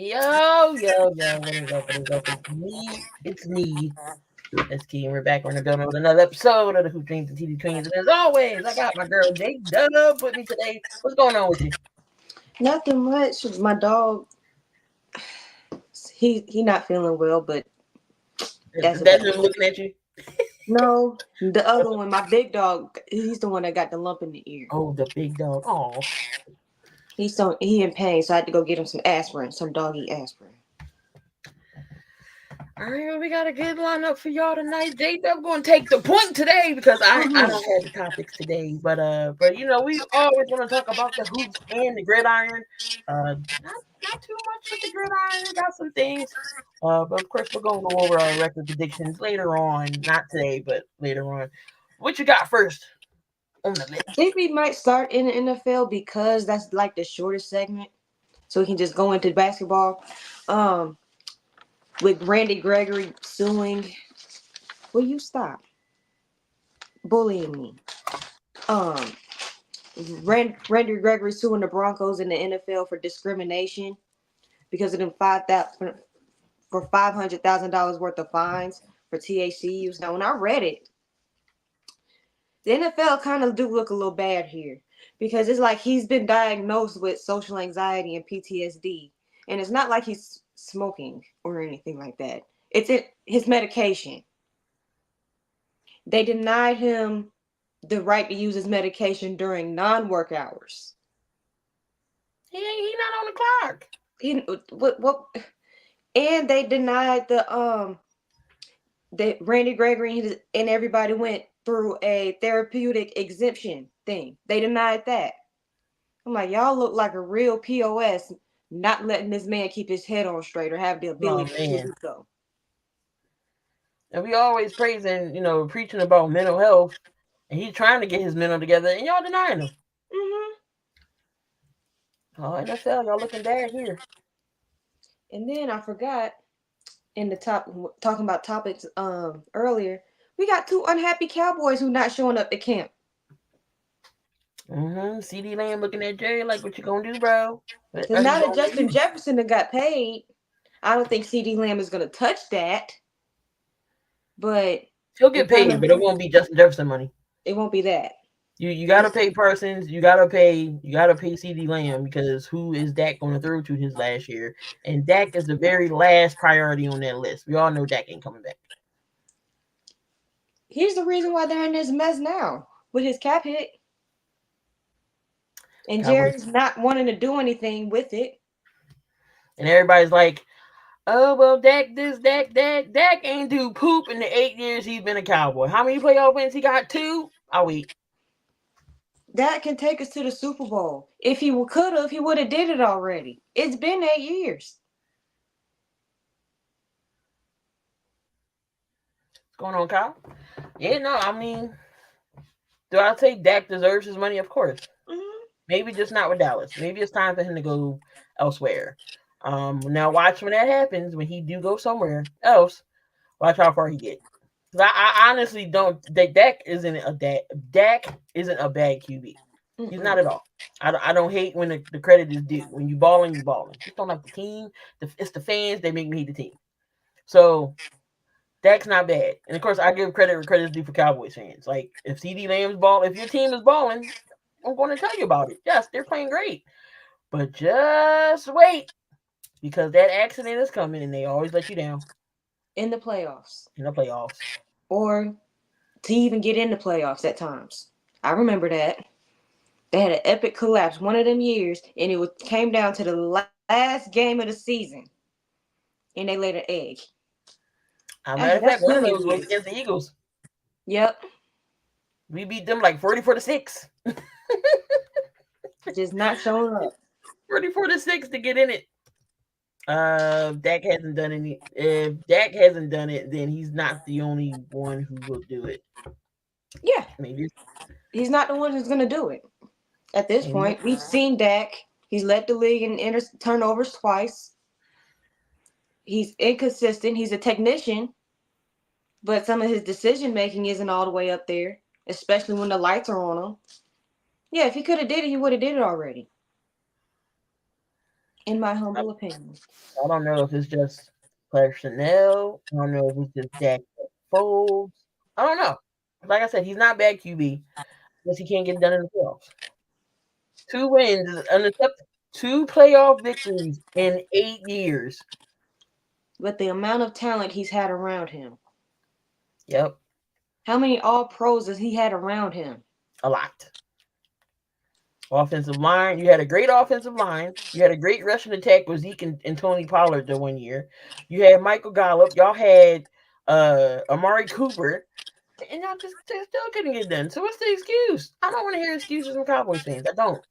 What is up? What is up? It's me. It's me. That's Key, and we're back on the building with another episode of the Hoop Dreams and TV Queens. And as always, I got my girl J Dub with me today. What's going on with you? Nothing much. My dog, he not feeling well, but that's That's about him it. looking at you. No, the other one, my big dog, he's the one that got the lump in the ear. Oh, the big dog. Oh, He in pain, so I had to go get him some aspirin, some doggy aspirin. all right. Well, we got a good lineup for y'all tonight. J Dub going to take the point today because I Mm-hmm. don't have the topics today, but we always want to talk about the hoops and the gridiron. Not too much with the gridiron. Got some things. But of course we're going to go over our record predictions later on. Not today, but later on. What you got first on the I list? think we might start in the NFL because that's like the shortest segment, so we can just go into basketball. Um, with Randy Gregory suing. Will you stop bullying me? Um, Randy Gregory suing the Broncos in the NFL for discrimination because of them for $500,000 worth of fines for THC use. Now, when I read it, the NFL kind of do look a little bad here because it's like he's been diagnosed with social anxiety and PTSD, and it's not like he's smoking or anything like that. It's his medication. They denied him the right to use his medication during non-work hours. He not on the clock. He what? And they denied that Randy Gregory and everybody went through a therapeutic exemption thing. They denied that. I'm like, y'all look like a real POS, not letting this man keep his head on straight or have the Oh ability to man. do so. And we always praising, preaching about mental health, and he's trying to get his mental together, and y'all denying him. Hmm. Oh, NFL, y'all looking bad here. And then I forgot in the top talking about topics earlier, we got two unhappy Cowboys who not showing up to camp. CD Lamb looking at Jerry like, what you gonna do, bro? Because What you now that gonna Justin do? Jefferson done got paid, I don't think CD Lamb is gonna touch that. But He'll it get kind paid, of but it won't be Justin Jefferson money. it won't be that. You gotta pay Parsons. You gotta pay CD Lamb because who is Dak gonna throw to his last year? And Dak is the very last priority on that list. We all know Dak ain't coming back. Here's the reason why they're in this mess now with his cap hit. And Cowboys Jerry's not wanting to do anything with it. and everybody's like, oh well, Dak ain't do poop in the 8 years he's been a Cowboy. How many playoff wins he got? Two. I'll wait. That can take us to the Super Bowl. If he could have, he would have did it already. It's been 8 years. What's going on, Kyle? Yeah, no, I mean, do I say Dak deserves his money? Of course. Hmm. Maybe just not with Dallas. Maybe it's time for him to go elsewhere. Now watch when that happens. When he do go somewhere else, watch how far he get. I honestly don't. Dak isn't a Dak. Dak isn't a bad QB. He's not Mm-mm. at all. I don't hate when the credit is due. When you balling, you balling. Just don't like the team. It's the fans. They make me hate the team. So Dak's not bad. And of course, I give credit where credit's due for Cowboys fans. Like if CD Lamb's ball, if your team is balling, I'm going to tell you about it. Yes, they're playing great. But just wait because that accident is coming and they always let you down In the playoffs. in the playoffs. Or to even get in the playoffs at times. I remember that. They had an epic collapse one of them years, and came down to the last game of the season, and they laid an egg. As a matter of That's fact, one of plenty of those was years. against the Eagles. Yep. We beat them like 44-6. Just not showing up. 44-6 to get in it. Dak hasn't done any. If Dak hasn't done it, then he's not the only one who will do it. Yeah. Maybe, He's not the one who's going to do it. At this maybe. point, we've seen Dak. He's led the league in turnovers twice. He's inconsistent. He's a technician, but some of his decision making isn't all the way up there, especially when the lights are on him. Yeah, if he could have did it, he would have did it already. in my I, humble opinion. I don't know if it's just personnel. I don't know if it's just Dak Foles. I don't know. Like I said, he's not bad QB unless he can't get it done in the playoffs. 2 wins is unacceptable. 2 playoff victories in 8 years. But the amount of talent he's had around him. Yep, How many all pros has he had around him? a lot. Offensive line, you had a great offensive line. You had a great rushing attack with Zeke and Tony Pollard the one year. You had Michael Gallup. Y'all had Amari Cooper. And y'all just still couldn't get done. So what's the excuse? I don't want to hear excuses from Cowboys fans. I don't.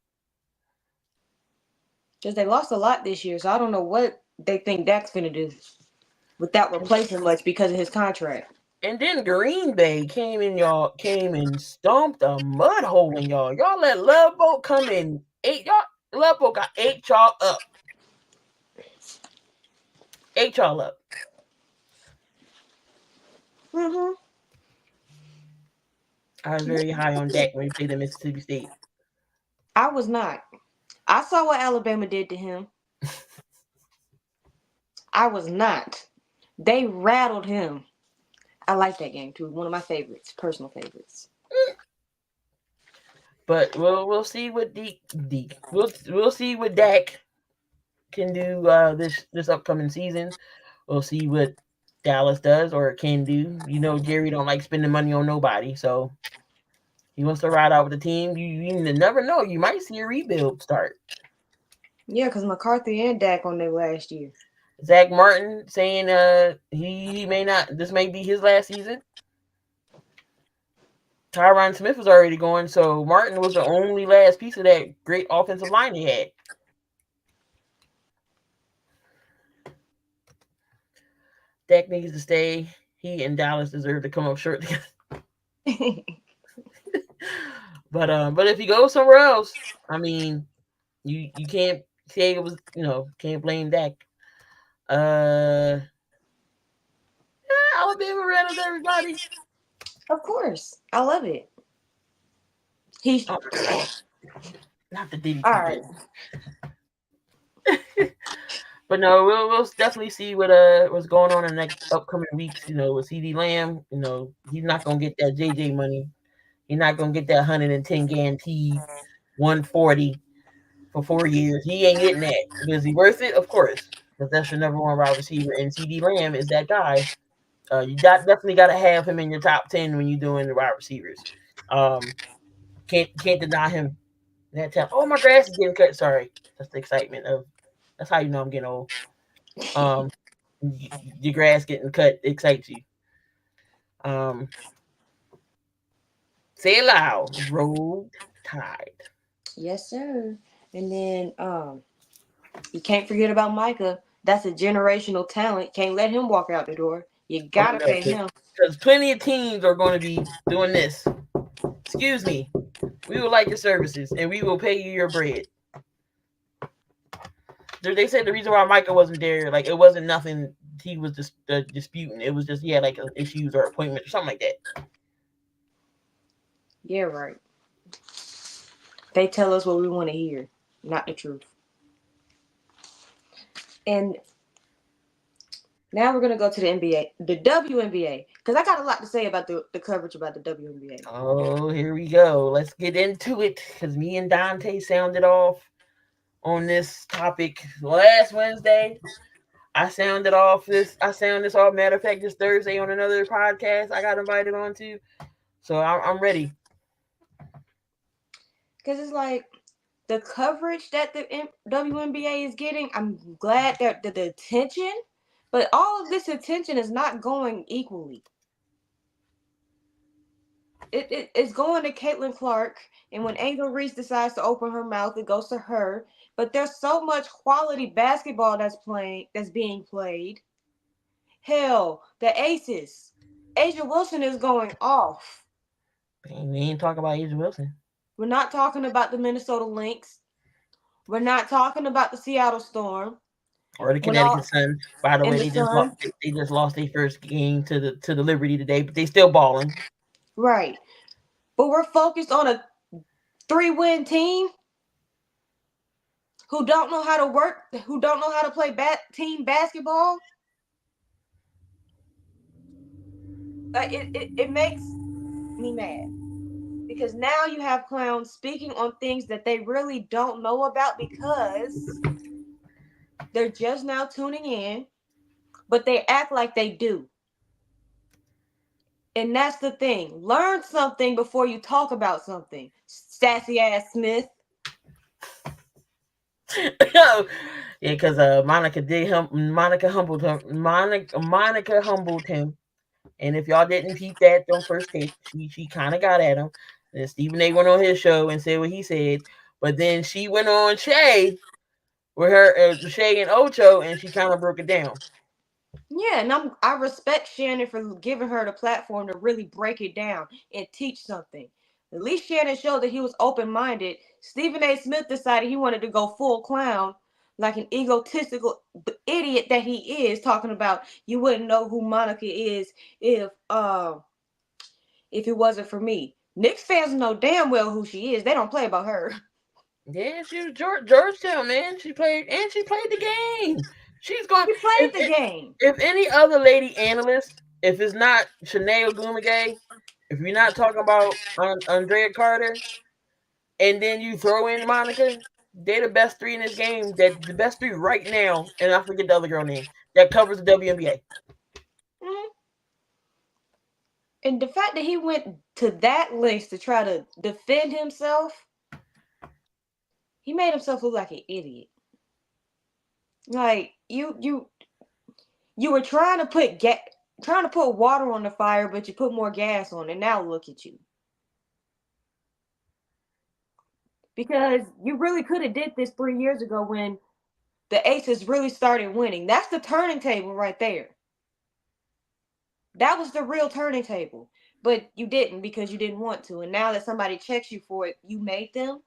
Because they lost a lot this year, so I don't know what they think Dak's finna do without replacing much because of his contract. And then Green Bay came and stomped a mud hole in y'all. Y'all let Love Boat come in. Love Boat got 8 y'all up. 8 y'all up. Mm-hmm. I was very high on Dak when he played at Mississippi State. I was not. I saw what Alabama did to him. I was not. They rattled him. I like that game too. One of my favorites, personal favorites. But we'll see what we'll see what Dak can do this upcoming season. We'll see what Dallas does or can do. You know, Jerry don't like spending money on nobody, so he wants to ride out with the team. You never know. You might see a rebuild start. Yeah, because McCarthy and Dak on their last year. Zach Martin saying he may not. This may be his last season. Tyron Smith was already going, so Martin was the only last piece of that great offensive line they had. Dak needs to stay. He and Dallas deserve to come up short together. But if he goes somewhere else, I mean, you can't say it was can't blame Dak. Uh, Alabama rattles everybody. Of course. I love it. He's Oh, not the all DDT right. bit. But no, we'll definitely see what's going on in the next upcoming weeks. With CD Lamb, he's not gonna get that JJ money. He's not gonna get that 110 guaranteed 140 for 4 years. He ain't getting that. But is he worth it? Of course, because that's your number one wide receiver, and CD Lamb is that guy. Definitely got to have him in your top 10 when you're doing the wide receivers. Um, can't deny him that talent. Oh, my grass is getting cut. Sorry, that's the excitement of. That's how you know I'm getting old. Um, your grass getting cut excites you. Um, say it loud. Roll Tide. Yes, sir. And then you can't forget about Micah. That's a generational talent. Can't let him walk out the door. You Oh gotta no, pay him. because plenty of teams are going to be doing this. Excuse me. We would like your services, and we will pay you your bread. They said the reason why Micah wasn't there, like it wasn't nothing he was just disputing. It was just he had like issues or appointment or something like that. Yeah, right. They tell us what we want to hear, not the truth. And now we're gonna go to the NBA, the WNBA, because I got a lot to say about the coverage about the WNBA. Oh, here we go. Let's get into it because me and Dante sounded off on this topic last Wednesday. I sound this off. Matter of fact, this Thursday on another podcast I got invited on to. So I'm ready. Because it's like the coverage that the WNBA is getting. I'm glad that the attention, but all of this attention is not going equally. It's going to Caitlin Clark, and when Angel Reese decides to open her mouth, it goes to her. But there's so much quality basketball that's being played. Hell, the Aces, Asia Wilson is going off. We ain't talking about Asia Wilson We're not talking about the Minnesota Lynx. We're not talking about the Seattle Storm. or the When all Connecticut Sun. By the in way, the they just lost. Sun, They just lost their first game to the Liberty today, but they still balling. right? But we're focused on a 3-win team. who don't know how to work, who don't know how to play team basketball. It makes me mad because now you have clowns speaking on things that they really don't know about because they're just now tuning in, but they act like they do. And that's the thing. Learn something before you talk about something. Sassy ass Smith. Yeah, because Monica humbled him. Monica humbled him. And if y'all didn't peep that on first take, she kind of got at him. And Stephen A went on his show and said what he said. But then she went on Shay with her Shay and Ocho, and she kind of broke it down. Yeah, and I respect Shannon for giving her the platform to really break it down and teach something. At least Shannon showed that he was open minded. Stephen A. Smith decided he wanted to go full clown, like an egotistical idiot that he is, talking about you wouldn't know who Monica is if it wasn't for me. Knicks fans know damn well who she is. They don't play about her. Yeah, she was Georgetown, man. She played the game. She's going. She played the game. If any other lady analyst, if it's not Shanae Ogumagay, if you're not talking about Andrea Carter, and then you throw in Monica, they're the best three in this game. That the best three right now, and I forget the other girl name that covers the WNBA. Mm-hmm. And the fact that he went to that length to try to defend himself, he made himself look like an idiot. Like you were trying to put water on the fire, but you put more gas on it. Now look at you. Because you really could have did this 3 years ago when the Aces really started winning. That's the turning table right there. That was the real turning table. But you didn't because you didn't want to. And now that somebody checks you for it, you made them.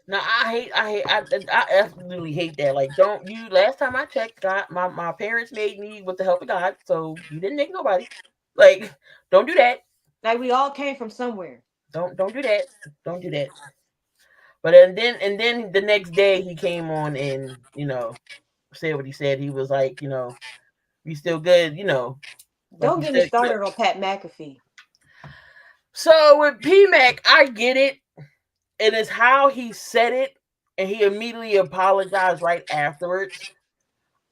Now I absolutely hate that. Like, don't you? Last time I checked, God, my parents made me with the help of God, so you didn't make nobody. Like, don't do that. Like we all came from somewhere. Don't do that. Don't do that. But and then the next day he came on and said what he said. He was like, we still good, like Don't you get me said. started on Pat McAfee. So with PMAC, I get it. It is how he said it, and he immediately apologized right afterwards.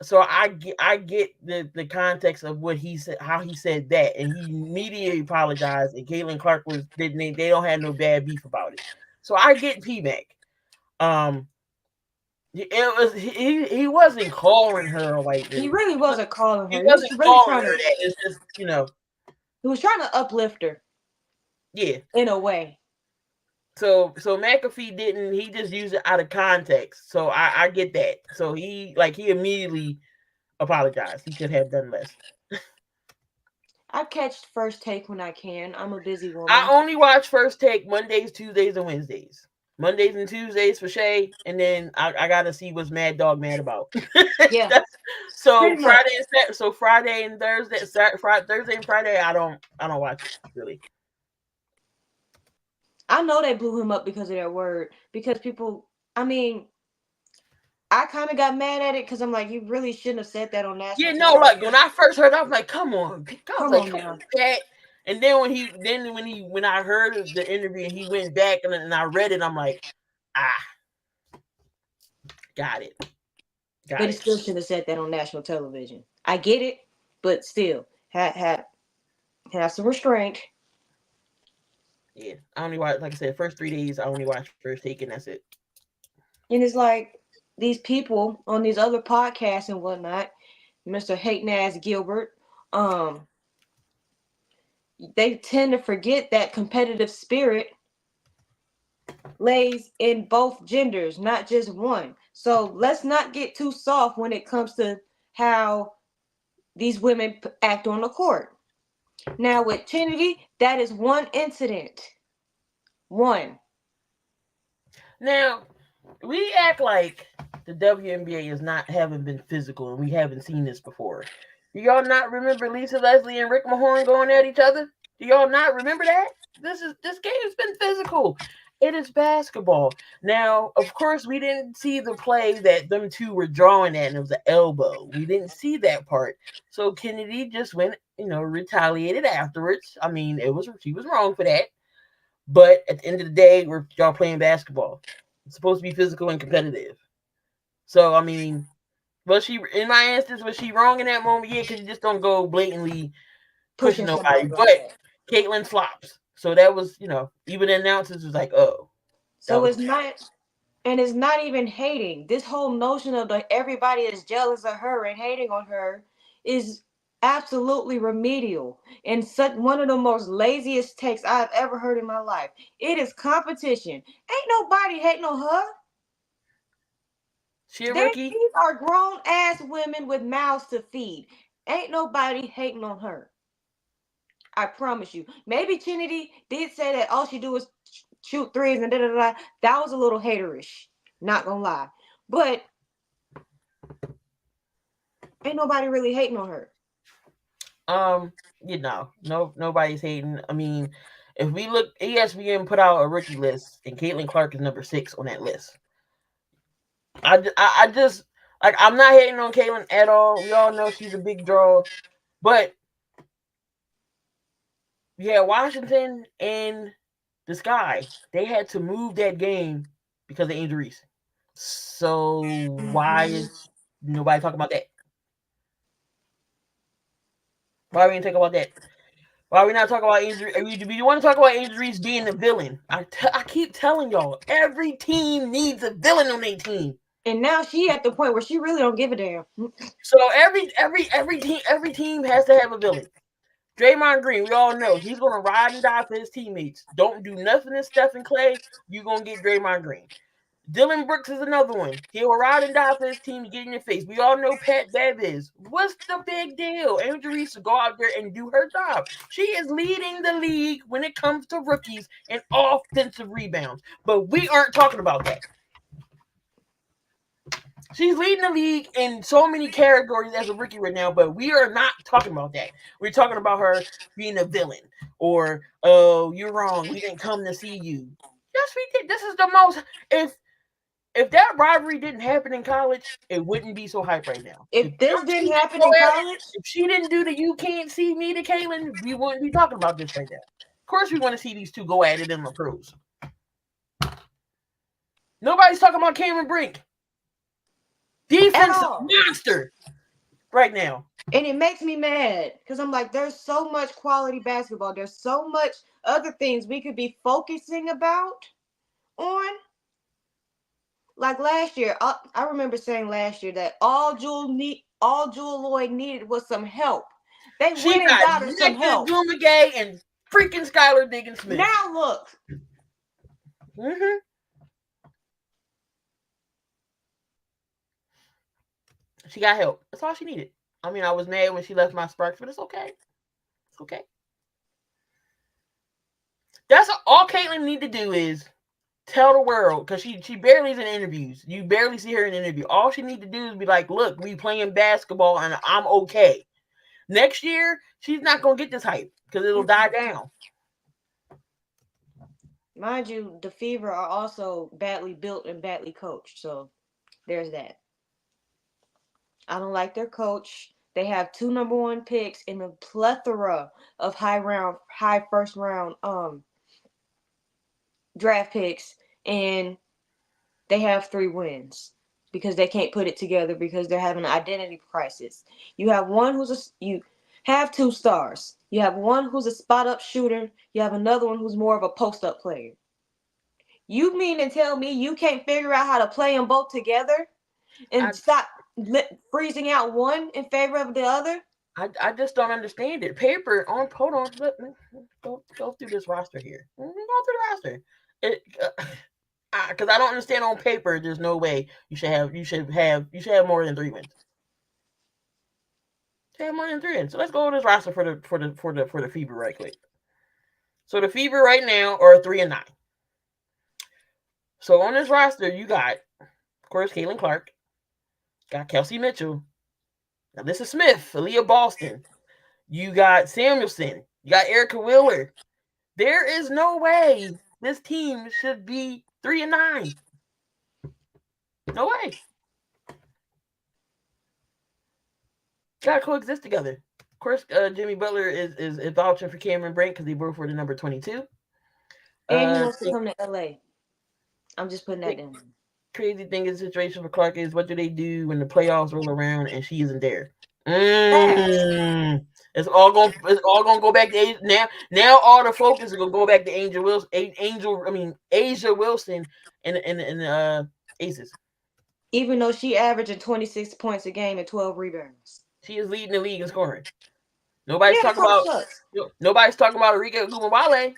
So I get the context of what he said, how he said that, and he immediately apologized. And Caitlin Clark didn't they don't have no bad beef about it. So I get PMAC. Um, he wasn't calling her a white He bitch. really wasn't calling He her. He was wasn't really calling trying her to. that. It's just He was trying to uplift her yeah. in a way. So McAfee didn't. He just used it out of context. So I get that. So he immediately apologized. He could have done less. I catch First Take when I can. I'm a busy I woman. only watch First Take Mondays, Tuesdays, and Wednesdays. Mondays and Tuesdays for Shay, and then I gotta see what's Mad Dog mad about. Yeah, So pretty much. Friday and Thursday, Thursday and Friday, I don't watch it really. I know they blew him up because of that word. Because people, I mean, I kind of got mad at it because I'm like, you really shouldn't have said that on national Yeah, no, like television. when I first heard, I was like, "Come on," I was Come like, on "Come now. on, Pat." And then when I heard the interview and he went back and I read it, I'm like, ah, got it, But got he it. still shouldn't have said that on national television. I get it, but still, have some restraint. Yeah, I only watch, like I said, first 3 days. I only watch First Take, and that's it. And it's like these people on these other podcasts and whatnot, Mr. Hating Ass Gilbert, um, they tend to forget that competitive spirit lays in both genders, not just one. So let's not get too soft when it comes to how these women act on the court. Now with Trinity, that is one incident. One. Now we act like the WNBA is not haven't been physical, and we haven't seen this before. Do y'all not remember Lisa Leslie and Rick Mahorn going at each other? Do y'all not remember that? This game's been physical, It is basketball. Now, of course, we didn't see the play that them two were drawing at, and it was an elbow. We didn't see that part. So Kennedy just went, retaliated afterwards. I mean, she was wrong for that. But at the end of the day, we're y'all playing basketball. It's supposed to be physical and competitive. So I mean, was she in my instance? Was she wrong in that moment? Yeah, because you just don't go blatantly pushing Pushing nobody. somebody like But that. Caitlyn flops. So that was, even the announcers was like, oh, that So was it's not, and it's not even hating. This whole notion of like everybody is jealous of her and hating on her is absolutely remedial and such one of the most laziest takes I've ever heard in my life. It is competition. Ain't nobody hating on her. she a rookie. These are grown ass women with mouths to feed. Ain't nobody hating on her. I promise you. Maybe Trinity did say that all she do is shoot threes and da da da. That was a little haterish. Not gonna lie. But ain't nobody really hating on her. Um, no, nobody's hating. I mean, if we look, ESPN put out a rookie list, and Caitlin Clark is number 6 on that list. I just like I'm not hating on Caitlin at all. We all know she's a big draw, but yeah, Washington and the Sky they had to move that game because of injuries. So why Mhm. is nobody talking about that? Why we didn't talk about that? Why are we not talking about injury? We want to talk about injuries being the villain. I keep telling y'all, every team needs a villain on their team. And now she at the point where she really don't give a damn. So every team has to have a villain. Draymond Green, we all know he's gonna ride and die for his teammates. Don't do nothing to Stephen Clay, you gonna get Draymond Green. Dylan Brooks is another one. He'll ride and die for his team to get in your face. We all know Pat Bev is. What's the big deal? Angel Reese to go out there and do her job. She is leading the league when it comes to rookies and offensive rebounds. But we aren't talking about that. She's leading the league in so many categories as a rookie right now, but we are not talking about that. We're talking about her being a villain or, oh, you're wrong. We didn't come to see you. Yes, we did. This is the most. If that rivalry didn't happen in college, it wouldn't be so hype right now. If this She didn't didn't happen go in at, college, if she didn't do the "you can't see me" to Caitlyn, we wouldn't be talking about this right now. Of course, we want to see these two go at it in the pros. Nobody's talking about Cameron Brink, at defensive all. monster right now. And it makes me mad because I'm like, there's so much quality basketball. There's so much other things we could be focusing about on. Like last year, I remember saying last year that all Jewel Lloyd needed was some help. They She went and got got her some Nectar help. Dumagay and freaking Skylar Diggins Smith. Now look, Mm-hmm. She got help. That's all she needed. I mean, I was mad when she left my Sparks, but it's okay. It's okay. That's all Caitlyn need to do is tell the world because she barely is in interviews. You barely see her in an interview. All she need to do is be like, "Look, we playing basketball and I'm okay." Next year, she's not gonna get this hype because it'll die down. mind you, the Fever are also badly built and badly coached. So there's that. I don't like their coach. They have two number one picks in a plethora of high first round draft picks, and they have 3 wins because they can't put it together because they're having an identity crisis. You have one you have 2 stars. You have one who's a spot up shooter. You have another one who's more of a post up player. You mean to tell me you can't figure out how to play them both together and I stop freezing out one in favor of the other? I just don't understand it. Paper on. Hold on. Go through this roster here. Go through the roster. It. Because I don't understand on paper. There's no way you should have more than 3 wins. You have more than 3 wins. So let's go over this roster for the Fever right quick. So the Fever right now are 3-9. So on this roster, you got, of course, Caitlin Clark, got Kelsey Mitchell, Alyssa Smith, Aaliyah Boston. You got Samuelson. You got Erica Wheeler. There is no way this team should be 3-9. No way. Gotta coexist together. Of course, Jimmy Butler is vouching for Cameron Brink because they both were the number 22. And he wants to come to LA. I'm just putting that in. Crazy thing is, the situation for Clark is, what do they do when the playoffs roll around and she isn't there? It's all gonna go back to now. Now all the focus is gonna go back to Asia Wilson and Aces. Even though she averaging 26 points a game and 12 rebounds. She is leading the league in scoring. Yeah, Nobody's talking about Arika Gumawale.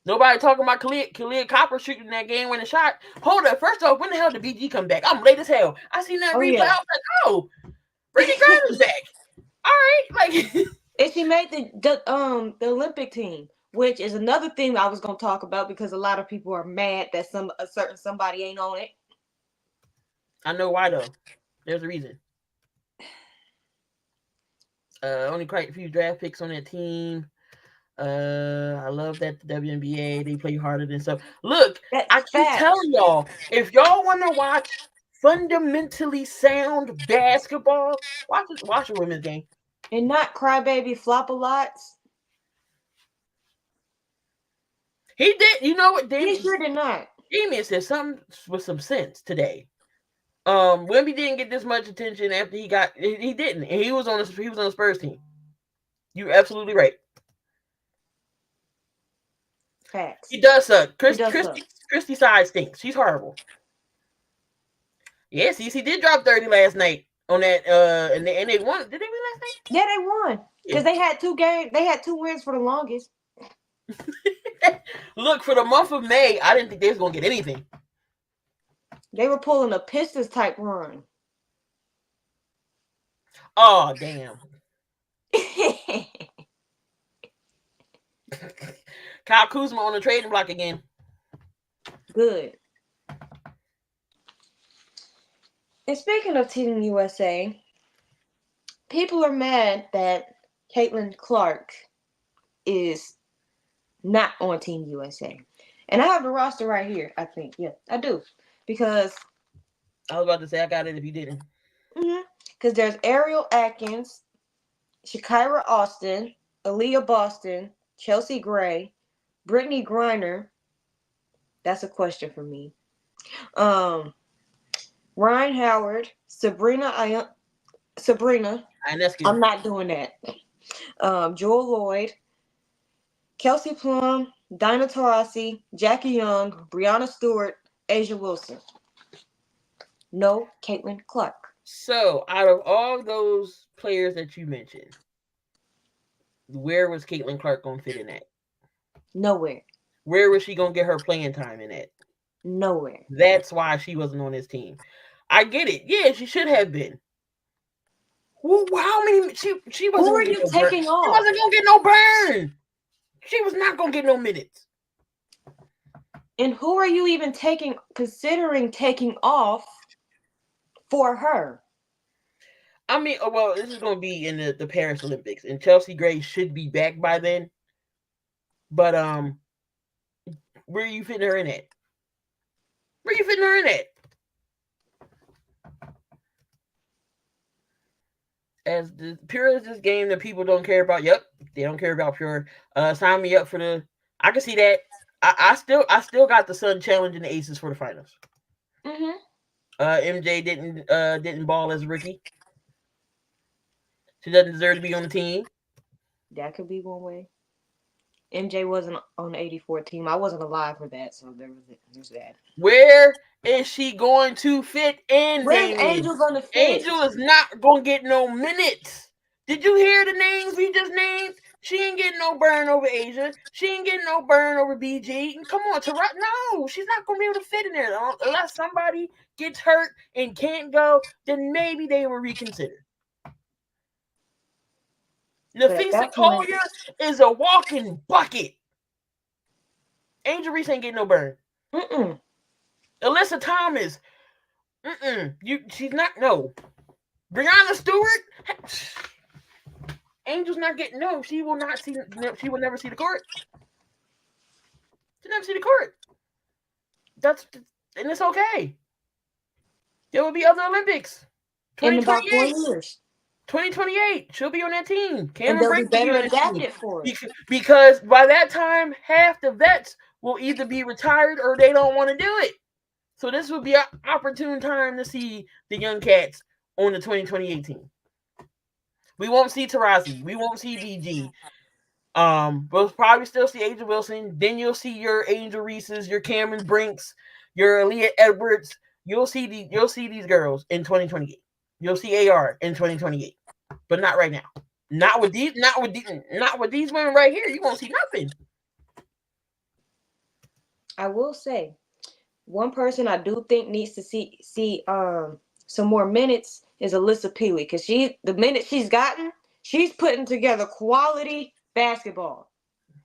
Nobody talking about Khalid Copper shooting that game winning shot. Hold up. First off, when the hell did BG come back? I'm late as hell. I seen that replay. Yeah. I was like, oh, Brittany Griner's back. All right. Like, and she made the Olympic team, which is another thing I was gonna talk about because a lot of people are mad that a certain somebody ain't on it. I know why though. There's a reason. Only quite a few draft picks on that team. I love that the WNBA, they play harder than stuff. Look, I keep telling y'all, if y'all want to watch fundamentally sound basketball, watch a women's game. And not crybaby flop-a-lots. He did. You know what? He sure did not. Damien said something with some sense today. Wemby didn't get this much attention after he didn't. And he was on the Spurs team. You're absolutely right. Facts. He does suck. Christy Side stinks. She's horrible. Yes, he did drop 30 last night on that. And they won. Did they win last night? Yeah, they won because they had 2 games. They had 2 wins for the longest. Look, for the month of May, I didn't think they was gonna get anything. They were pulling a Pistons type run. Oh damn! Kyle Kuzma on the trading block again. Good. And speaking of Team USA, people are mad that Caitlin Clark is not on Team USA. And I have the roster right here, I think. Yeah, I do. Because I was about to say I got it if you didn't. Because there's Ariel Atkins, Shakira Austin, Aaliyah Boston, Chelsea Gray, Brittany Griner. That's a question for me. Ryan Howard, Sabrina. I'm not doing that. Joel Lloyd, Kelsey Plum, Dinah Taurasi, Jackie Young, Brianna Stewart, Asia Wilson. No Caitlin Clark. So, out of all those players that you mentioned, where was Caitlin Clark going to fit in at? Nowhere. Where was she going to get her playing time in at? Nowhere. That's why she wasn't on this team. I get it. Yeah, she should have been. Well, how many? She wasn't. Who are you taking off? She wasn't going to get no burn. She was not going to get no minutes. And who are you even considering taking off for her? I mean, well, this is going to be in the Paris Olympics, and Chelsea Gray should be back by then. But where are you fitting her in at? Where are you fitting her in at? As pure as this game that people don't care about. Yep, they don't care about pure. Sign me up for the. I can see that. I still got the Sun challenging the Aces for the finals. MJ didn't ball as a rookie. She doesn't deserve to be on the team. That could be one way. MJ wasn't on the 84 team. I wasn't alive for that, so there's that. Where is she going to fit in? Where's Angel going to fit? Angel is not going to get no minutes. Did you hear the names we just named? She ain't getting no burn over Asia. She ain't getting no burn over BG. And come on, no, she's not going to be able to fit in there. Unless somebody gets hurt and can't go, then maybe they will reconsider. Nafisa Collier is a walking bucket. Angel Reese ain't getting no burn. Alyssa Thomas. She's not. No. Brianna Stewart. Angel's not getting. No, she will not see. She will never see the court. She'll never see the court. and it's okay. There will be other Olympics. In about 4 2028. years. 2028, she'll be on that team. And Cameron they'll be Brink will be better on that team. adapted for it. Because by that time, half the vets will either be retired or they don't want to do it. So this would be an opportune time to see the young cats on the 2028 team. We won't see Tarazi. We won't see BG. We'll probably still see Angel Wilson. Then you'll see your Angel Reeses, your Cameron Brinks, your Aaliyah Edwards. You'll see these girls in 2028. You'll see AR in 2028, but not right now. Not with these women right here. You won't see nothing. I will say, one person I do think needs to see some more minutes is Alyssa Peely, because the minutes she's gotten, she's putting together quality basketball.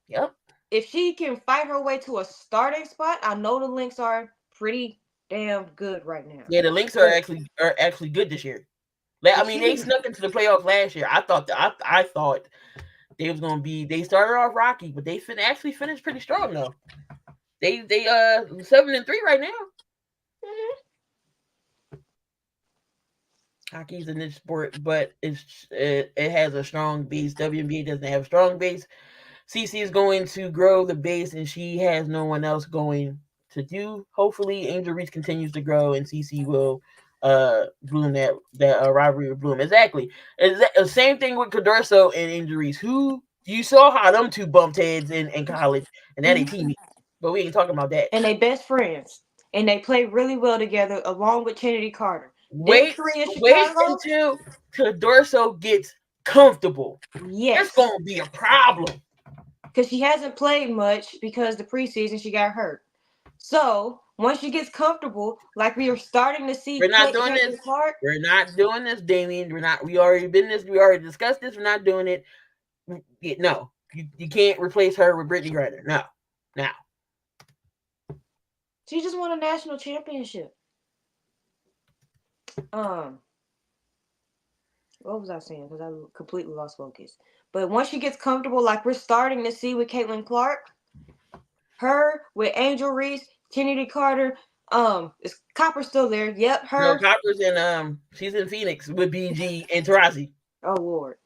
Yep. If she can fight her way to a starting spot, I know the Lynx are pretty damn good right now. Yeah, the Lynx are actually good this year. I mean, they snuck into the playoffs last year. I thought they was gonna be. They started off rocky, but they actually finished pretty strong though. They 7-3 right now. Mm-hmm. Hockey's a niche sport, but it has a strong base. WNBA doesn't have a strong base. CC is going to grow the base, and she has no one else going to do. Hopefully, Angel Reese continues to grow, and CC will bloom that rivalry will bloom. Exactly. The same thing with Cadorso and Angel Reese. Who you saw how them two bumped heads in college, and that ain't teammates. But we ain't talking about that. And they best friends, and they play really well together, along with Kennedy Carter. Wait until Cadorso gets comfortable. Yes, it's gonna be a problem. Because she hasn't played much because the preseason she got hurt. So once she gets comfortable, like we are starting to see, we're not doing this. Clark, we're not doing this, Damien. We're not. We already discussed this. We're not doing it. No, you can't replace her with Brittany Griner. No, now. She just won a national championship. What was I saying? Because I completely lost focus. But once she gets comfortable, like we're starting to see with Caitlin Clark, her with Angel Reese, Kennedy Carter, is Copper still there? Yep, her. No, Copper's in she's in Phoenix with BG and Tarazi. Oh Lord.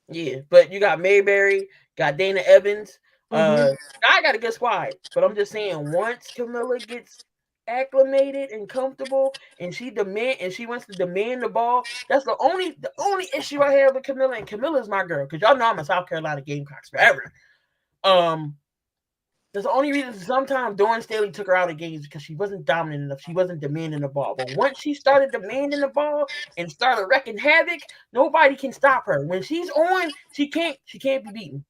Yeah, but you got Mayberry, got Dana Evans. I got a good squad, but I'm just saying once Camilla gets acclimated and comfortable, and she wants to demand the ball. That's the only issue I have with Camilla, and Camilla's my girl because y'all know I'm a South Carolina Gamecocks forever. That's the only reason sometimes Dawn Staley took her out of games because she wasn't dominant enough. She wasn't demanding the ball. But once she started demanding the ball and started wrecking havoc, nobody can stop her. When she's on, she can't be beaten.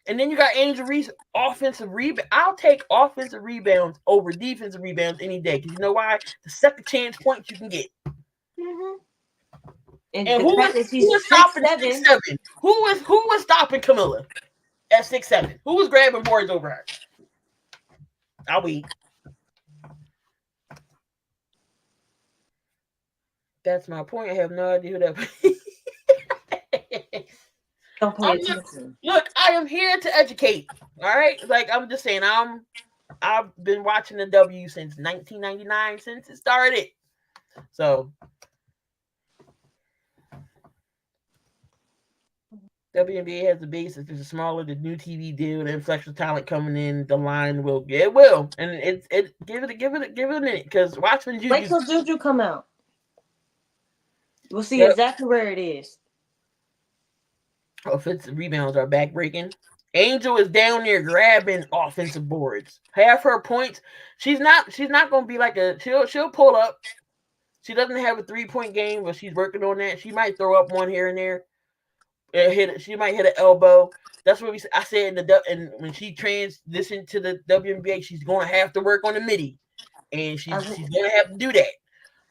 And then you got Angel Reese, offensive rebound. I'll take offensive rebounds over defensive rebounds any day. Because you know why? The second chance points you can get. And who was stopping 6'7"? Who was stopping Camilla at 6'7"? Who was grabbing boards over her? I'll wait. That's my point. I have no idea who that Don't pay attention. Look, I am here to educate. All right, like I'm just saying, I've been watching the W since 1999, since it started. So WNBA has the basis. It's smaller, the new TV deal, the inflection talent coming in, the line will, and give it a minute because watch when Juju. Wait till Juju come out. We'll see exactly where it is. Offensive rebounds are backbreaking. Angel is down there grabbing offensive boards. Half her points, she's not gonna be like she'll pull up. She doesn't have a 3-point game, but she's working on that. She might throw up one here and there. She might hit an elbow. That's what I said and when she transitioned to the WNBA, she's gonna have to work on the midi, and she's gonna have to do that.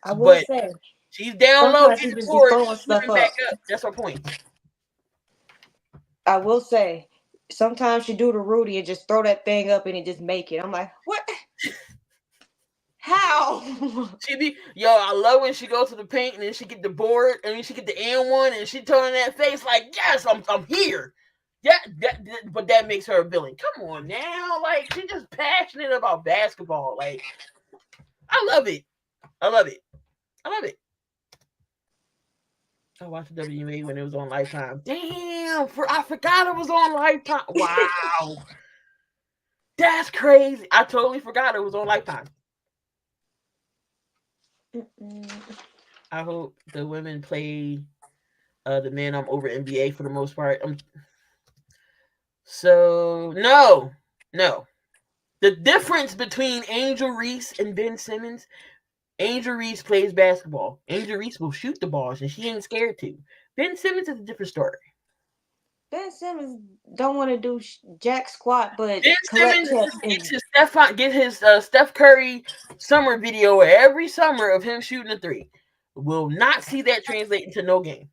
I will say she's down low, getting forward, back up. That's her point. I will say sometimes she do the Rudy and just throw that thing up and it just make it. I'm like, what? How? I love when she goes to the paint and then she get the board and then she get the N1 and she turning that face like, yes, I'm here. Yeah, but that makes her a villain. Come on now, like she's just passionate about basketball. Like I love it. I love it. I love it. I watched WNBA when it was on Lifetime. Damn, I forgot it was on Lifetime. Wow, that's crazy. I totally forgot it was on Lifetime. I hope the women play the men. I'm over NBA for the most part. So no. The difference between Angel Reese and Ben Simmons, Angel Reese plays basketball. Angel Reese will shoot the balls, and she ain't scared to. Ben Simmons is a different story. Ben Simmons don't want to do jack squat, but Ben collect Simmons checks and get his Steph Curry summer video every summer of him shooting a three. Will not see that translate into no game.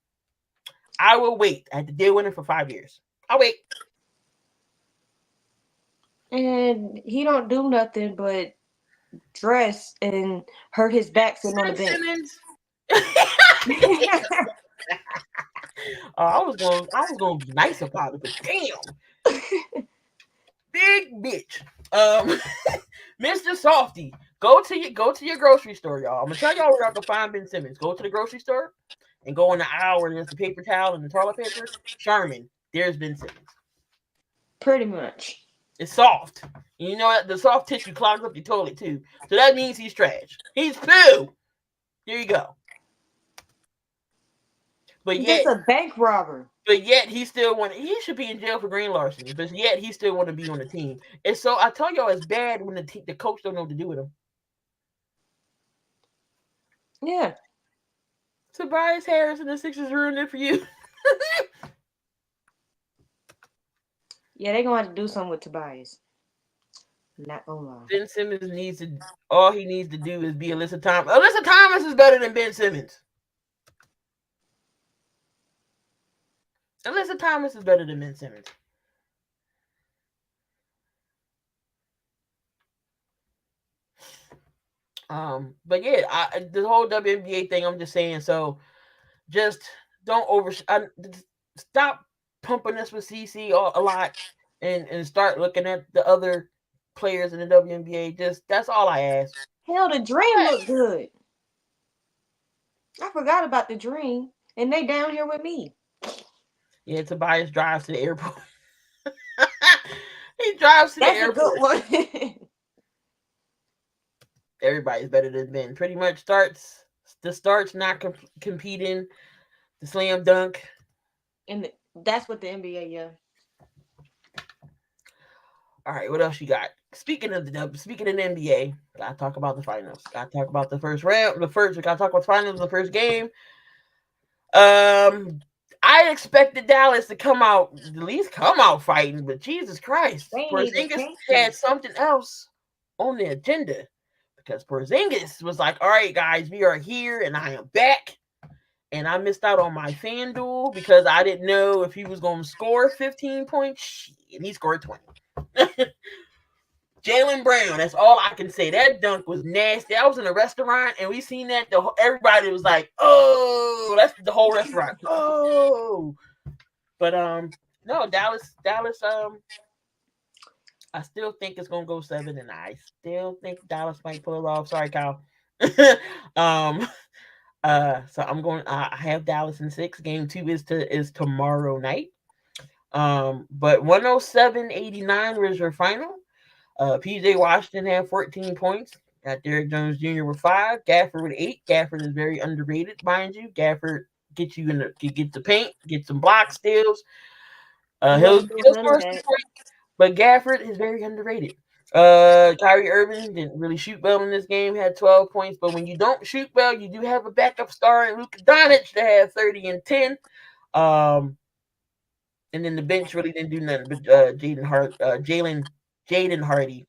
I will wait. I had to deal with him for 5 years. I'll wait. and he don't do nothing but dress and hurt his back sitting on the Ben bench. Simmons. I was gonna be nice about it, but damn, big bitch. Mr. Softy, go to your grocery store, y'all. I'm gonna tell y'all where y'all can find Ben Simmons. Go to the grocery store and go in the aisle where there's the paper towel and the toilet paper. Charmin, there's Ben Simmons. Pretty much. It's soft. You know what? The soft tissue clogs up your toilet too. So that means he's trash. He's poo. There you go. But He's yet, just a bank robber. he still want. He should be in jail for green larceny. But yet he still want to be on the team. And so I tell y'all, it's bad when the coach don't know what to do with him. Yeah. Tobias Harris and the Sixers ruined it for you. Yeah, they're gonna have to do something with Tobias. Not gonna lie. Ben Simmons needs to. All he needs to do is be Alyssa Thomas. Alyssa Thomas is better than Ben Simmons. Alyssa Thomas is better than Ben Simmons. But yeah, the whole WNBA thing. I'm just saying. So, just don't stop pumping us with CC a lot, and start looking at the other players in the WNBA. Just that's all I ask. Hell, the Dream looked good. I forgot about the Dream, and they down here with me. Yeah, Tobias drives to the airport. He drives to the That's a airport. good one. Everybody's better than Ben. Pretty much starts not competing, the slam dunk. And that's what the NBA, yeah. All right, what else you got? Speaking of the NBA, gotta talk about the finals. Gotta talk about the first round. We gotta talk about the finals, the first game. I expected Dallas to at least come out fighting, but Jesus Christ, They ain't even Porzingis changed had it. something else on the agenda, because Porzingis was like, "All right, guys, we are here, and I am back." And I missed out on my FanDuel because I didn't know if he was going to score 15 points, and he scored 20. Jaylen Brown, that's all I can say. That dunk was nasty. I was in a restaurant, and we seen that. Everybody was like, "Oh," that's the whole restaurant. Oh, but no, Dallas. I still think it's gonna go 7, and I still think Dallas might pull it off. Sorry, Kyle. um, so I'm going. I have Dallas in 6. Game 2 is tomorrow night. But 107-89 was your final. PJ Washington had 14 points. Got Derrick Jones Jr. with 5. Gafford with 8. Gafford is very underrated, mind you. Gafford gets you get the paint, get some block steals. He'll score some points, but Gafford is very underrated. Kyrie Irving didn't really shoot well in this game, had 12 points, but when you don't shoot well, you do have a backup star in Luka Doncic that had 30 and 10. And then the bench really didn't do nothing but Jaden Hardy.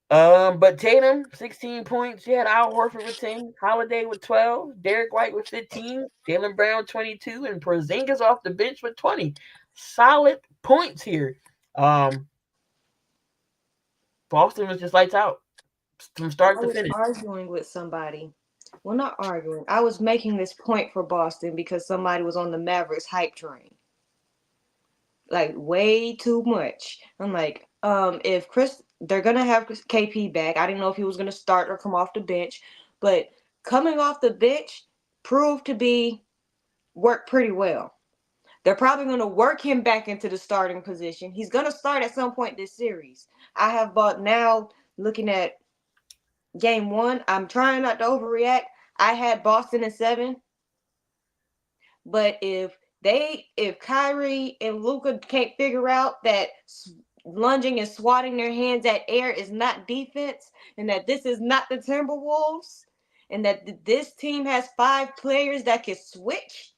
But Tatum, 16 points. You had Al Horford with 10, Holiday with 12, Derek White with 15, Jaylen Brown 22, and Porzingis off the bench with 20. Solid points here. Boston was just lights out from start to finish. I was arguing with somebody. Well, not arguing. I was making this point for Boston because somebody was on the Mavericks hype train. Like, way too much. I'm like, If Chris, they're gonna have KP back. I didn't know if he was gonna start or come off the bench, but coming off the bench proved to be work pretty well. They're probably going to work him back into the starting position. He's going to start at some point this series. I have bought now, looking at game one, I'm trying not to overreact. I had Boston in 7, but if Kyrie and Luka can't figure out that lunging and swatting their hands at air is not defense, and that this is not the Timberwolves, and that this team has 5 players that can switch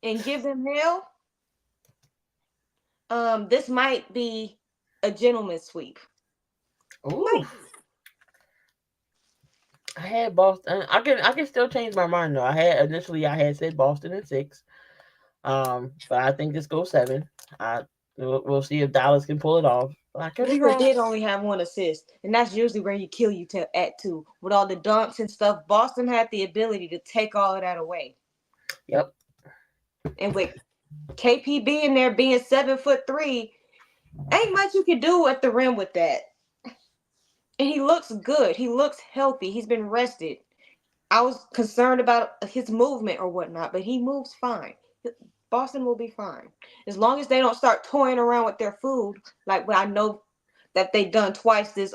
and give them hell, this might be a gentleman's sweep. Ooh, Might be. I had Boston. I can still change my mind though. I had said Boston in 6. But I think this goes 7. I we'll see if Dallas can pull it off. But I could be Luka wrong. did only have 1 assist, and that's usually where you kill you at 2. With all the dunks and stuff, Boston had the ability to take all of that away. Yep. And with KP being there, being 7'3", ain't much you can do at the rim with that. And he looks good. He looks healthy. He's been rested. I was concerned about his movement or whatnot, but he moves fine. Boston will be fine as long as they don't start toying around with their food, like what I know that they done twice this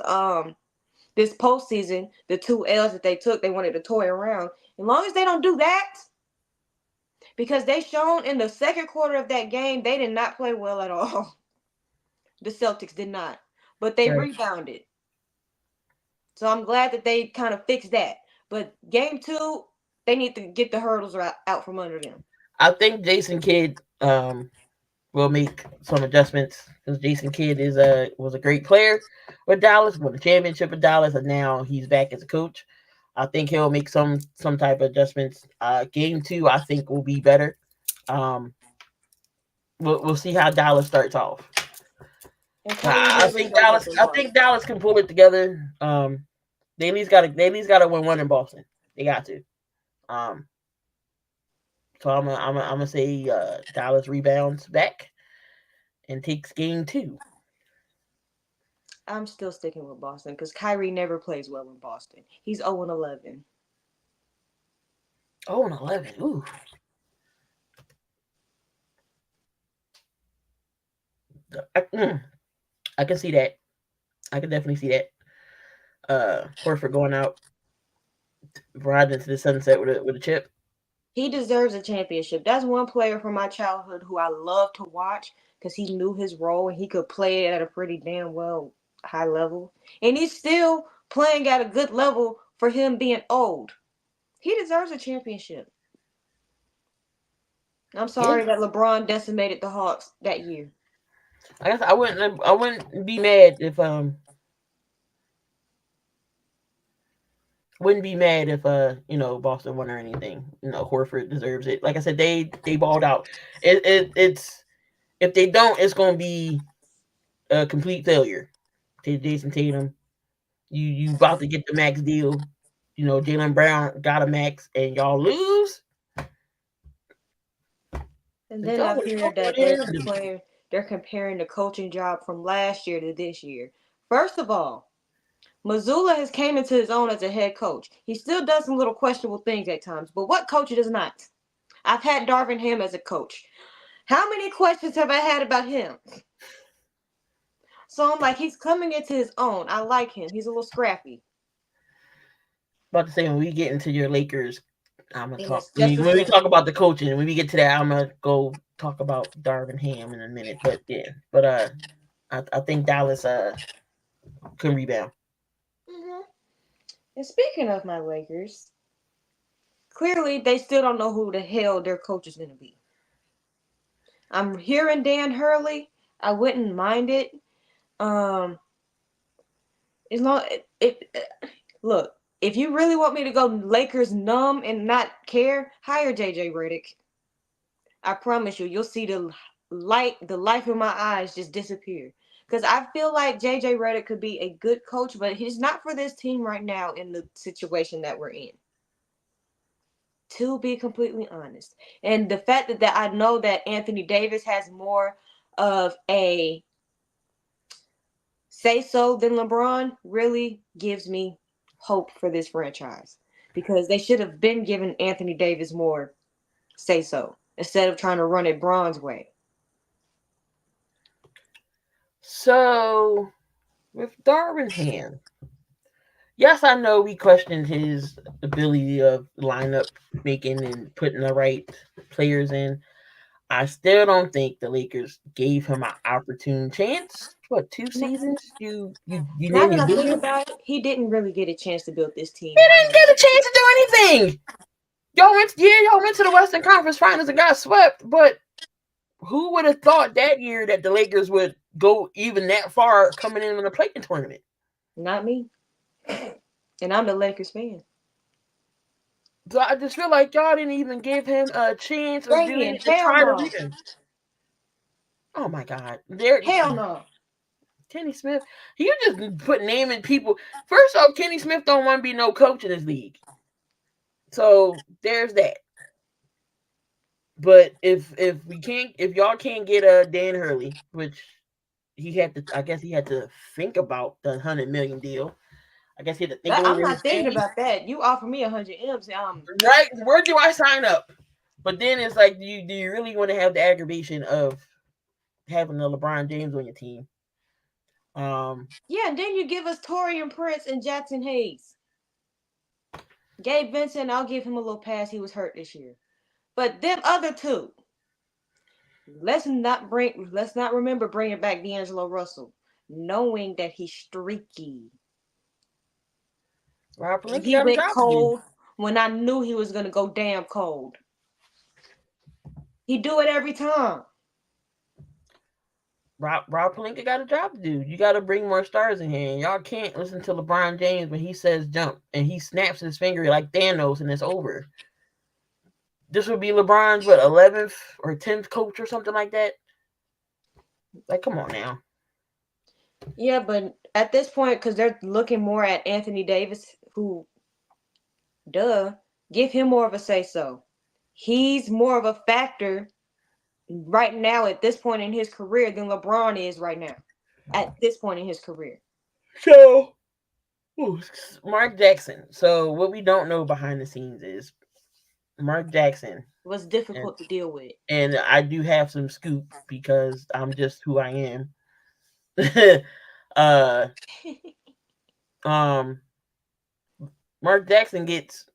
postseason. The 2 L's that they took, they wanted to toy around. As long as they don't do that, because they shown in the second quarter of that game they did not play well at all. The Celtics did not, but they Right. rebounded. So I'm glad that they kind of fixed that. But game 2, they need to get the hurdles out from under them. I think Jason Kidd will make some adjustments because Jason Kidd was a great player with Dallas, won the championship with Dallas, and now he's back as a coach. I think he'll make some type of adjustments. Game 2, I think will be better. Um, we'll see how Dallas starts off. And Kyrie I never think shows up Dallas. in I think Boston. Dallas can pull it together. They at least got to win one in Boston. They got to. Um, so I'm gonna say Dallas rebounds back and takes game 2. I'm still sticking with Boston because Kyrie never plays well in Boston. He's 0-11. Oh, and 11. Ooh, I, I can see that. I can definitely see that. Horford going out, riding into the sunset with a chip. He deserves a championship. That's one player from my childhood who I love to watch because he knew his role and he could play it at a pretty damn well high level. And he's still playing at a good level for him being old. He deserves a championship. I'm Yeah, sorry that LeBron decimated the Hawks that year. I guess I wouldn't be mad if wouldn't be mad if Boston won or anything. Horford deserves it. Like I said, they balled out. It's if they don't, it's gonna be a complete failure. To Jason Tatum, you about to get the max deal. Jalen Brown got a max, and y'all lose. And If then y'all I've would have heard stuck with that him, then they're comparing the coaching job from last year to this year. First of all, Mazzulla has came into his own as a head coach. He still does some little questionable things at times, but what coach does not? I've had Darvin Ham as a coach. How many questions have I had about him? So I'm like, he's coming into his own. I like him. He's a little scrappy. about to say when we get into your Lakers, I'm gonna And talk. it's I just mean, the when we talk same. about the coaching, when we get to that, I'm gonna go talk about Darvin Ham in a minute. But yeah, I think Dallas can rebound. Hmm. And speaking of my Lakers, clearly they still don't know who the hell their coach is going to be. I'm hearing Dan Hurley. I wouldn't mind it. Um, as long look, if you really want me to go Lakers numb and not care, hire JJ Redick. I promise you, you'll see the life in my eyes just disappear. Because I feel like JJ Redick could be a good coach, but he's not for this team right now in the situation that we're in. To be completely honest, and the fact that I know that Anthony Davis has more of a say so than LeBron really gives me hope for this franchise because they should have been giving Anthony Davis more say so instead of trying to run it Bron's way. So with Darvin Ham, yes, I know we questioned his ability of lineup making and putting the right players in. I still don't think the Lakers gave him an opportune chance. What, two Now, seasons? You now then that you I blew think it. about it, he didn't really get a chance to build this He team how he didn't get a wanted to. chance to do anything. Y'all went to the Western Conference Finals and got swept, but who would have thought that year that the Lakers would go even that far coming in the play-in tournament? Not me. And I'm the Lakers fan. So I just feel like y'all didn't even give him a chance of Dang, doing to hell try to no. read him. Oh my God, there, Hell no. Kenny Smith. You just put naming people. First off, Kenny Smith don't want to be no coach in this league. So there's that. But if y'all can't get a Dan Hurley, which he had to, I guess he had to think about the 100 million deal. I guess he had to think That, I'm over not his thinking fees. about that. You offer me 100 M's. Right? Where do I sign up? But then it's like, do you really want to have the aggravation of having a LeBron James on your team? Yeah, and then you give us Torian Prince and Jackson Hayes. Gabe Vincent, I'll give him a little pass. He was hurt this year. But them other two, let's not remember bringing back D'Angelo Russell, knowing that he's streaky. Rob And Pelinka he got a went job to do. cold when I knew he was gonna go damn cold. He do it every time. Rob Pelinka got a job to do. You got to bring more stars in here. And y'all can't listen to LeBron James when he says jump and he snaps his finger like Thanos and it's over. This would be LeBron's 11th or 10th coach or something like that. Like, come on now. Yeah, but at this point, because they're looking more at Anthony Davis, who, duh, give him more of a say so. He's more of a factor right now at this point in his career than LeBron is right now. At this point in his career. So, ooh, Mark Jackson. So, what we don't know behind the scenes is Mark Jackson, It was and difficult to deal with. I do have some scoop because I'm just who I am. uh, um, Mark Jackson gets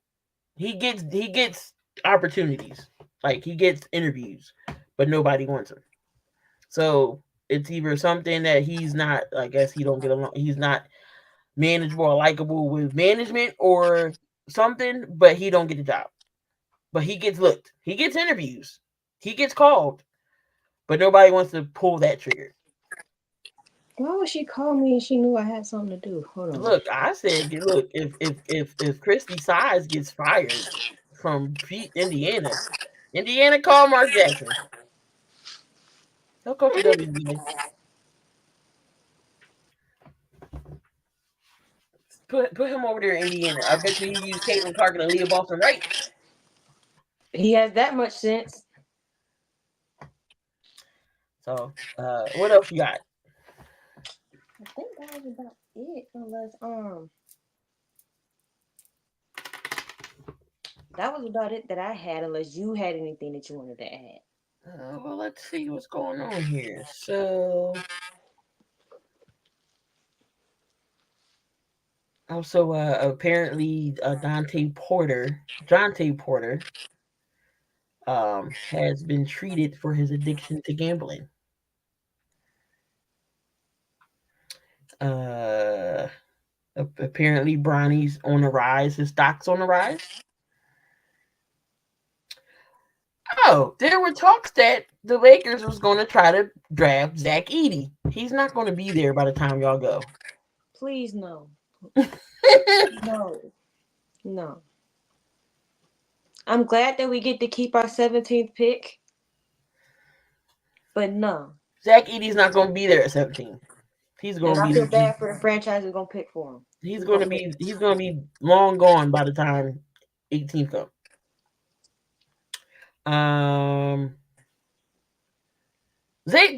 opportunities. Like he gets interviews, but nobody wants him. So it's either something that he's not, I guess he don't get along, he's not manageable or likable with management or something, but he don't get the job. But he gets looked. He gets interviews. He gets called, but nobody wants to pull that trigger. Why would she call me and she knew I had something to do? Hold on. Look, I said, look, if Christy Size gets fired from Indiana, Indiana call Mark Jackson. He'll coach the WNBA. Put him over there in Indiana. I bet you he used Caitlin Clark and Aaliyah Boston right. He has that much sense. So, what else you got? I think that was about it. Unless that was about it that I had. Unless you had anything that you wanted to add. Well, let's see what's going on here. So, also, apparently, Jonte Porter, has been treated for his addiction to gambling. Uh, apparently, Bronny's on the rise. His stock's on the rise. Oh, there were talks that the Lakers was going to try to draft Zach Edey. He's not going to be there by the time y'all go. Please no. No. No. I'm glad that we get to keep our 17th pick. But no. Zach Edey's not going to be there at 17. He's going And to I feel be bad for the franchise that's gonna pick for him. he's Who's going gonna to pick? be he's going to be long gone by the time 18th comes.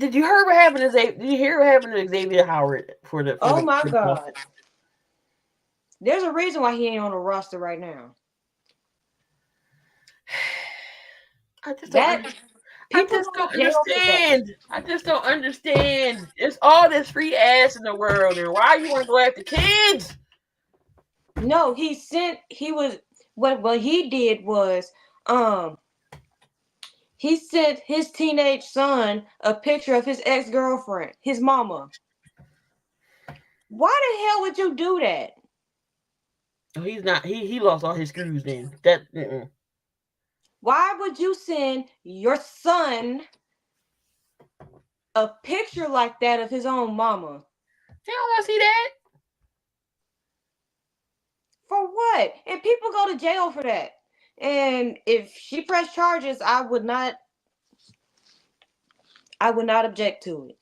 Did you hear what happened to Did you hear what happened to Xavier Howard Oh my for the Bucks? God. There's a reason why he ain't on the roster right now. I just don't. That he I put just him don't in jail for that. understand. I just don't understand. It's all this free ass in the world, and why you want to go after kids? No, he was what he did was um he sent his teenage son a picture of his ex-girlfriend, his mama. Why the hell would you do that? Oh, he's not. He lost all his screws. Then that. Why would you send your son a picture like that of his own mama? They don't want to see that. For what? And people go to jail for that. And if she pressed charges, I would not object to it.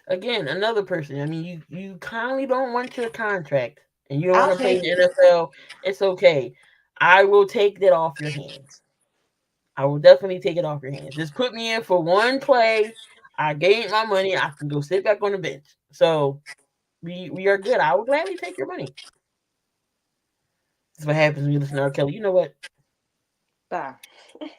Again, another person. I mean, you kindly don't want your contract, and you don't want I'll to play in take it. the NFL. It's okay. I will take that off your hands. I will definitely take it off your hands. Just put me in for one play. I gained my money. I can go sit back on the bench. So we are good. I will gladly take your money. That's what happens when you listen to R. Kelly. You know what? Bye.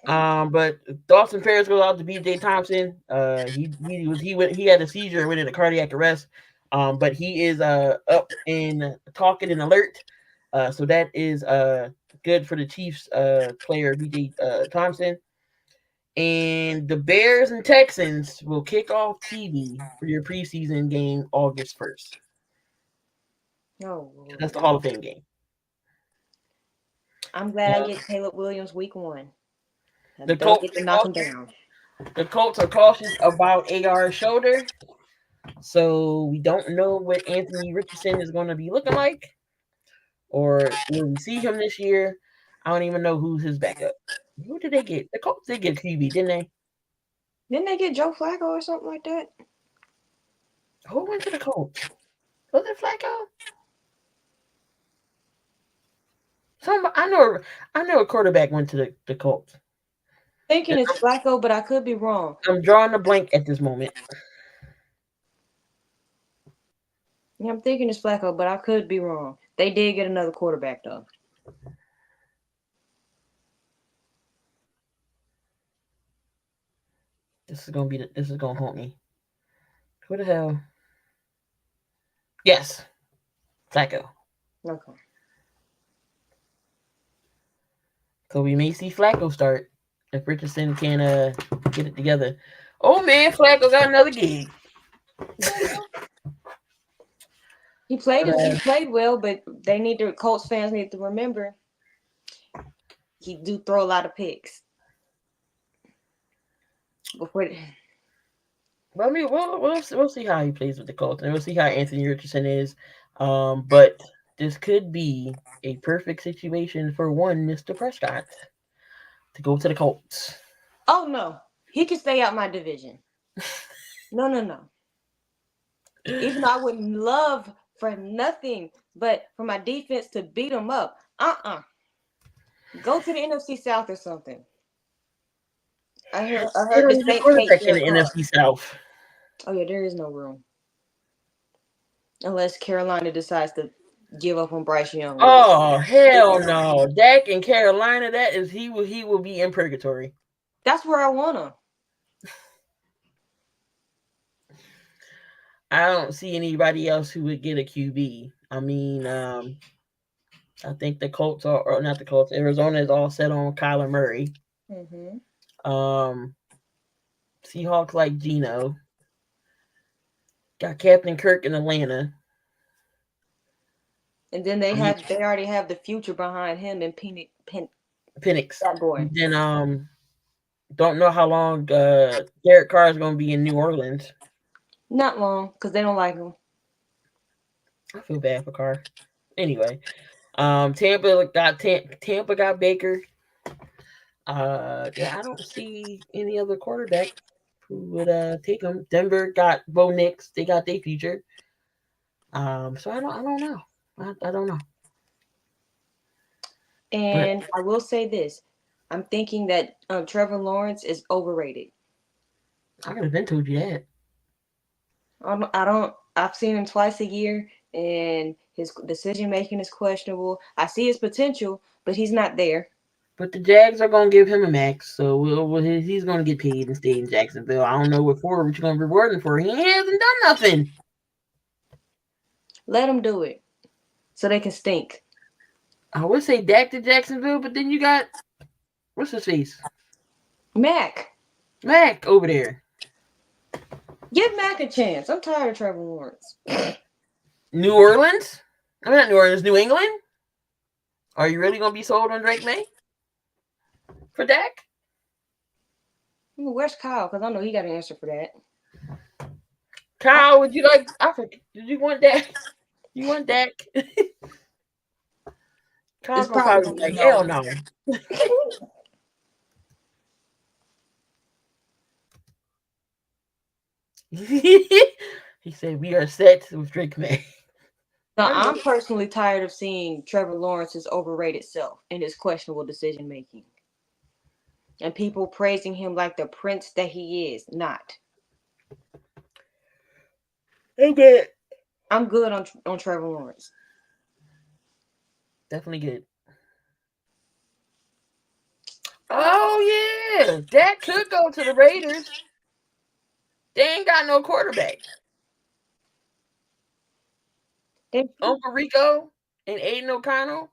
But Dawson Paris goes out to B.J. Thompson. He had a seizure and went into cardiac arrest. But he is up and talking and alert. So that is good for the Chiefs player B.J. Thompson. And the Bears and Texans will kick off TV for your preseason game August 1st. Oh Lord. That's the Hall of Fame game. I'm glad I Uh, get Caleb Williams week 1. I the don't Colts get to are knock him cautious. down. The Colts are cautious about AR's shoulder, so we don't know what Anthony Richardson is going to be looking like, or will we see him this year? I don't even know who's his backup. Who did they get? The Colts did get QB, didn't they? Didn't they get Joe Flacco or something like that? Who went to the Colts? Was it Flacco? I know a quarterback went to the Colts. Thinking it's Flacco, but I could be wrong. I'm drawing a blank at this moment. Yeah, I'm thinking it's Flacco, but I could be wrong. They did get another quarterback though. This is gonna haunt me. Who the hell? Yes, Flacco. Okay. So we may see Flacco start if Richardson can get it together. Oh man, Flacco got another gig. He played But, his, he played well, but Colts fans need to remember he do throw a lot of picks. Before I mean, we'll see how he plays with the Colts, and we'll see how Anthony Richardson is. But this could be a perfect situation for one Mr. Prescott to go to the Colts. Oh no, he can stay out my division. No, no, no. Even though I would love for nothing but for my defense to beat him up. Go to the NFC South or something. I They heard don't the need a Saints hate quarterback in Derek the Carr. NFC South. Oh yeah, there is no room unless Carolina decides to give up on Bryce Young, which Oh hell no, Dak in Carolina. He will be in purgatory. that's where I want him. I don't see anybody else who would get a QB. I mean, I think the Colts are, or not the Colts. Arizona is all set on Kyler Murray. Mm-hmm. Um, Seahawks like Geno. Got Captain Kirk in Atlanta. And then they already have the future behind him and Penix. that boy. Then don't know how long Derek Carr is going to be in New Orleans. Not long because they don't like him. I feel bad for Carr. Anyway, Tampa got Baker. Yeah, I don't see any other quarterback who would take him. Denver got Bo Nix. They got their future. So I don't know. I don't know. But And I will say this: I'm thinking that Trevor Lawrence is overrated. I could have been told you that. I don't. I've seen him twice a year, and his decision making is questionable. I see his potential, but he's not there. But the Jags are going to give him a max, so he's going to get paid and stay in Jacksonville. I don't know what for, what you're going to reward him for. He hasn't done nothing. Let him do it, so they can stink. I would say Dak to Jacksonville, but then you got, what's his face? Mac, Mac over there. give Mac a chance. I'm tired of Trevor Lawrence. New Orleans? I mean, not New Orleans, New England? Are you really going to be sold on Drake May? For Dak? Where's Kyle? Because I know he got an answer for that. Kyle, would you like, I forget, did you want Dak? You want Dak? Kyle's It's going to probably probably gonna be be like, hell no. no. He said, we are set with Drake May. Now, I know. I'm personally tired of seeing Trevor Lawrence's overrated self and his questionable decision making, and people praising him like the prince that he is. Not. I'm good. I'm good on Trevor Lawrence. Definitely good. Oh, yeah. Dak could go to the Raiders. They ain't got no quarterback. They Uncle Rico and Aiden O'Connell.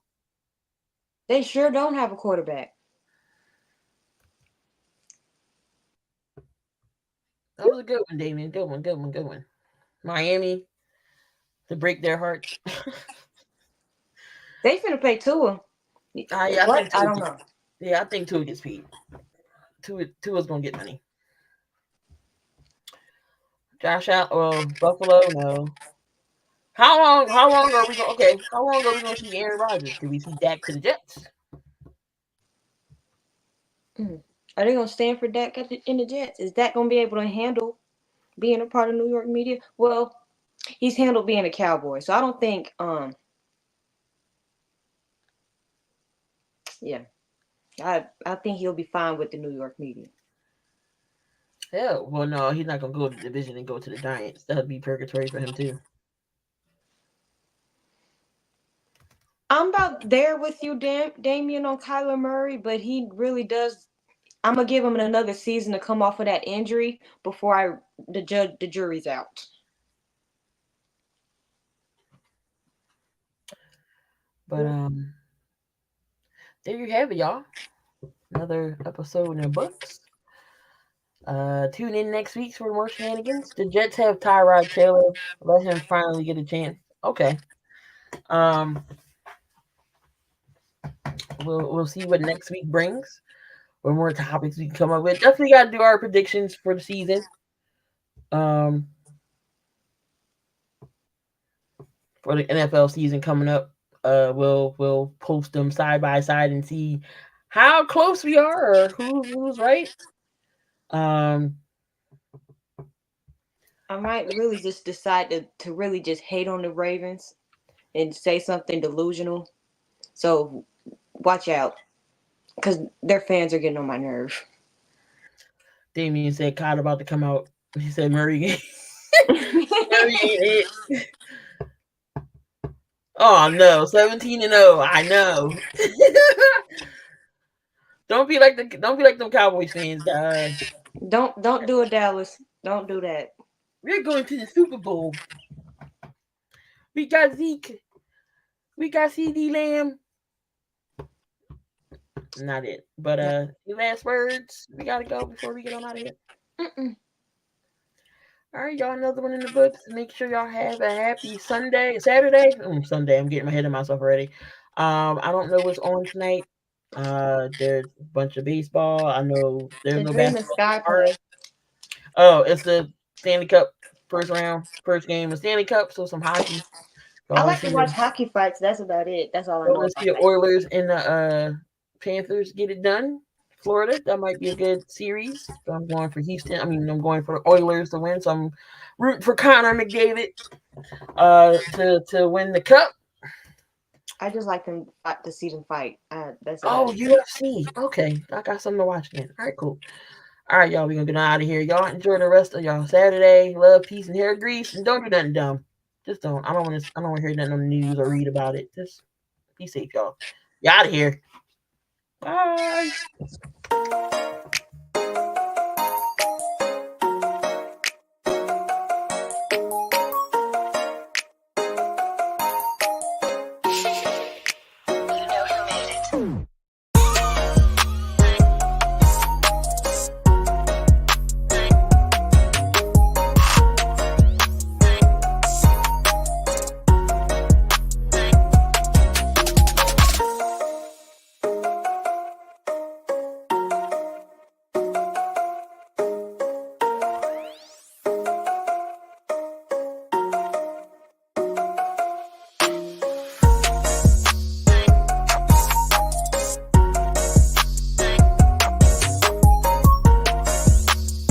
they sure don't have a quarterback. That was a good one, Damien. Good one, good one, good one. Miami to break their hearts. They finna pay Tua. Yeah, I think What? I Tua. don't know. Yeah, I think Tua gets paid. Tua's gonna get money. Josh out. Well, Buffalo. No. How long? How long are we going? Okay. How long are we going to see Aaron Rodgers? Do we see Dak to the Jets? Are they gonna stand for Dak in the Jets? Is Dak gonna be able to handle being a part of New York media? Well, he's handled being a Cowboy, so I don't think. Yeah, I think he'll be fine with the New York media. Hell, well, no, he's not gonna go to the division and go to the Giants. That'd be purgatory for him too. I'm about there with you, Damien, on Kyler Murray, but he really does. I'm gonna give him another season to come off of that injury before the jury's out. But there you have it, y'all. Another episode in the books. Tune in next week for more shenanigans. The Jets have Tyrod Taylor. Let him finally get a chance. Okay. Um, we'll see what next week brings. What more topics we can come up with. Definitely got to do our predictions for the season. Um, for the NFL season coming up. We'll post them side by side and see how close we are or who's right. Um, I might really just decide to really just hate on the Ravens and say something delusional. So watch out, because their fans are getting on my nerve. Damien said Cod about to come out. He said Murray. Murray ain't it. Oh no, 17-0. I know. Don't be like them Cowboys fans, guys. Don't do it, Dallas. Don't do that. We're going to the Super Bowl. We got Zeke. We got CD Lamb. Not it. But your last words. We gotta go before we get on out of here. Mm-mm. All right, y'all. Another one in the books. Make sure y'all have a happy Sunday, Saturday. Sunday. I'm getting my head of myself already. I don't know what's on tonight. There's a bunch of baseball. I know there's The no Dream and basketball Sky tomorrow. play. Oh, it's the Stanley Cup first round, first game of Stanley Cup. So some hockey. I Y'all want to like see to the watch hockey fights. That's about it. That's all I y'all know want to about see the that. Oilers and the Panthers get it done. Florida, that might be a good series. So I'm going for Houston. I mean, I'm going for the Oilers to win. So I'm rooting for Connor McDavid to win the cup. I just like them to see them fight. That's about Oh, it. UFC. Okay, I got something to watch again. All right, cool. All right, y'all. We're gonna get out of here. Y'all enjoy the rest of y'all Saturday. Love, peace, and hair grease. And don't do nothing dumb. Just don't. I don't want to. I don't want to hear nothing on the news or read about it. Just be safe, y'all. You out of here. Bye.